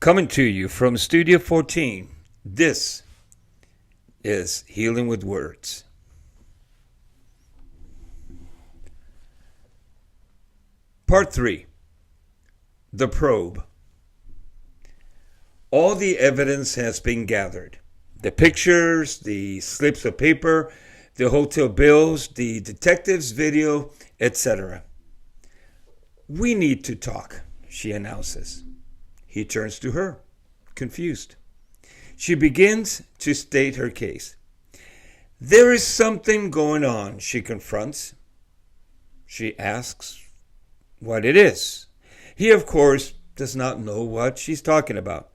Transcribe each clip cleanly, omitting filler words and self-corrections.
Coming to you from Studio 14, this is Healing with Words. Part 3, The Probe. All the evidence has been gathered. The pictures, the slips of paper, the hotel bills, the detective's video, etc. We need to talk, she announces. He turns to her, confused. She begins to state her case. There is something going on, she confronts. She asks what it is. He, of course, does not know what she's talking about.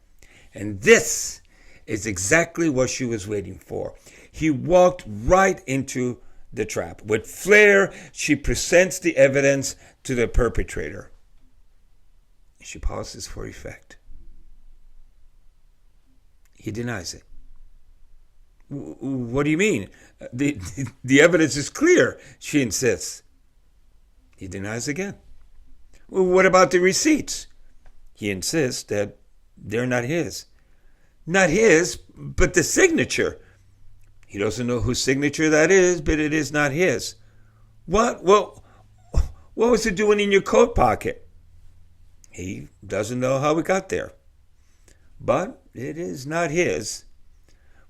And this is exactly what she was waiting for. He walked right into the trap. With flair, she presents the evidence to the perpetrator. She pauses for effect. He denies it. What do you mean? The evidence is clear, she insists. He denies again. What about the receipts? He insists that they're not his. Not his, but the signature. He doesn't know whose signature that is, but it is not his. What? Well, what was it doing in your coat pocket? He doesn't know how it got there. But it is not his.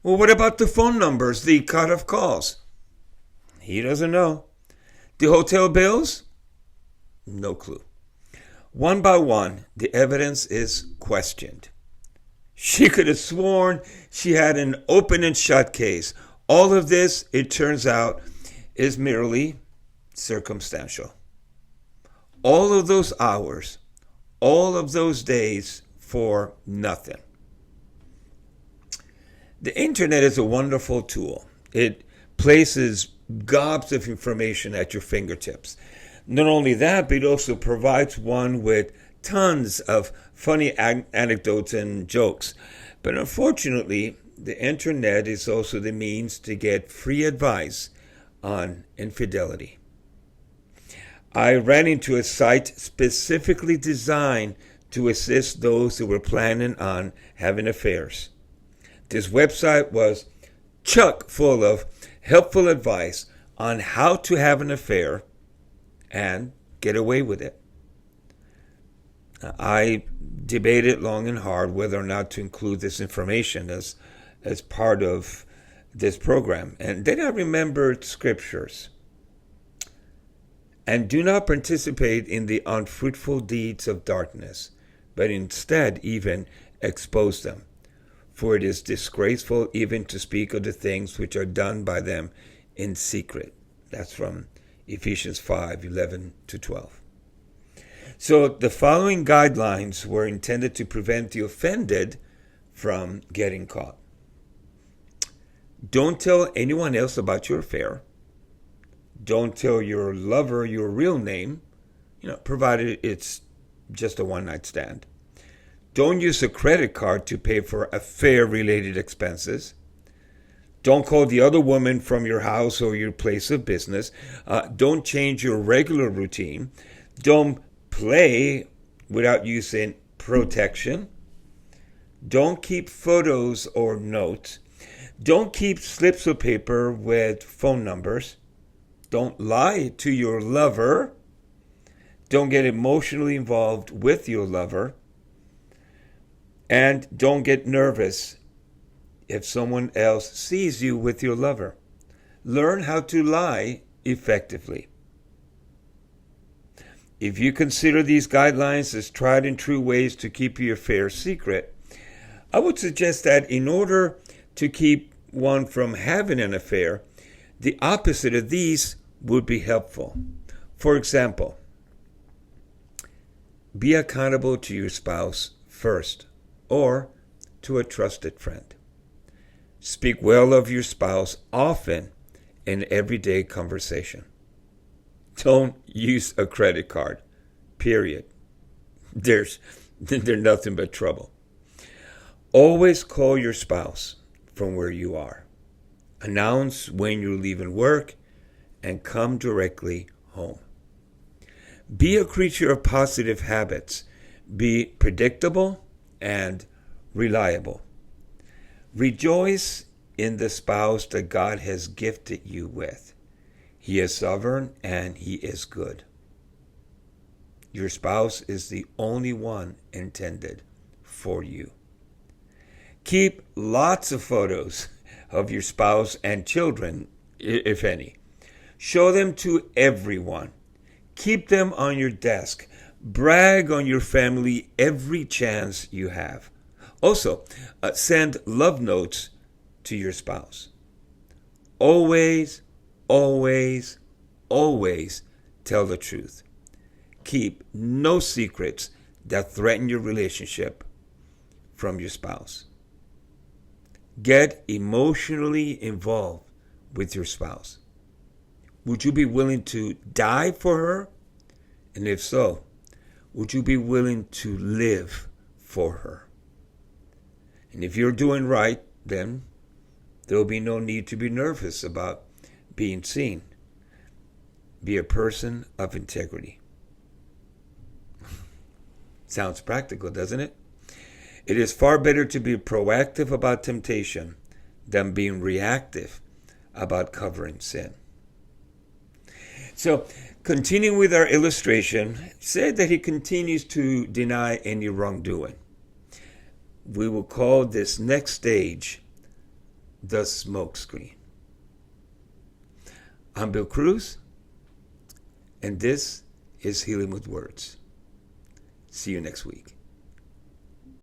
Well, what about the phone numbers, the cut-off calls? He doesn't know. The hotel bills? No clue. One by one, the evidence is questioned. She could have sworn she had an open and shut case. All of this, it turns out, is merely circumstantial. All of those hours, all of those days for nothing. The internet is a wonderful tool. It places gobs of information at your fingertips. Not only that, but it also provides one with tons of funny anecdotes and jokes. But unfortunately, the internet is also the means to get free advice on infidelity. I ran into a site specifically designed to assist those who were planning on having affairs. This website was chock full of helpful advice on how to have an affair and get away with it. I debated long and hard whether or not to include this information as part of this program. And then I remembered scriptures. And do not participate in the unfruitful deeds of darkness, but instead even expose them. For it is disgraceful even to speak of the things which are done by them in secret. That's from Ephesians 5:11-12. So the following guidelines were intended to prevent the offended from getting caught. Don't tell anyone else about your affair. Don't tell your lover your real name, provided it's just a one-night stand. Don't use a credit card to pay for affair-related expenses. Don't call the other woman from your house or your place of business. Don't change your regular routine. Don't play without using protection. Don't keep photos or notes. Don't keep slips of paper with phone numbers. Don't lie to your lover. Don't get emotionally involved with your lover. And don't get nervous if someone else sees you with your lover. Learn how to lie effectively. If you consider these guidelines as tried and true ways to keep your affair secret, I would suggest that in order to keep one from having an affair, the opposite of these would be helpful. For example, be accountable to your spouse first, or to a trusted friend. Speak well of your spouse often in everyday conversation. Don't use a credit card, period. They're nothing but trouble. Always call your spouse from where you are. Announce when you're leaving work and come directly home. Be a creature of positive habits. Be predictable and reliable. Rejoice in the spouse that God has gifted you with. He is sovereign and he is good. Your spouse is the only one intended for you. Keep lots of photos of your spouse and children, if any. Show them to everyone. Keep them on your desk. Brag on your family every chance you have. Also, send love notes to your spouse. Always, always, always tell the truth. Keep no secrets that threaten your relationship from your spouse. Get emotionally involved with your spouse. Would you be willing to die for her? And if so, would you be willing to live for her? And if you're doing right, then there will be no need to be nervous about being seen. Be a person of integrity. Sounds practical, doesn't it? It is far better to be proactive about temptation than being reactive about covering sin. So, continuing with our illustration, said that he continues to deny any wrongdoing. We will call this next stage the smoke screen. I'm Bill Cruz, and this is Healing with Words. See you next week.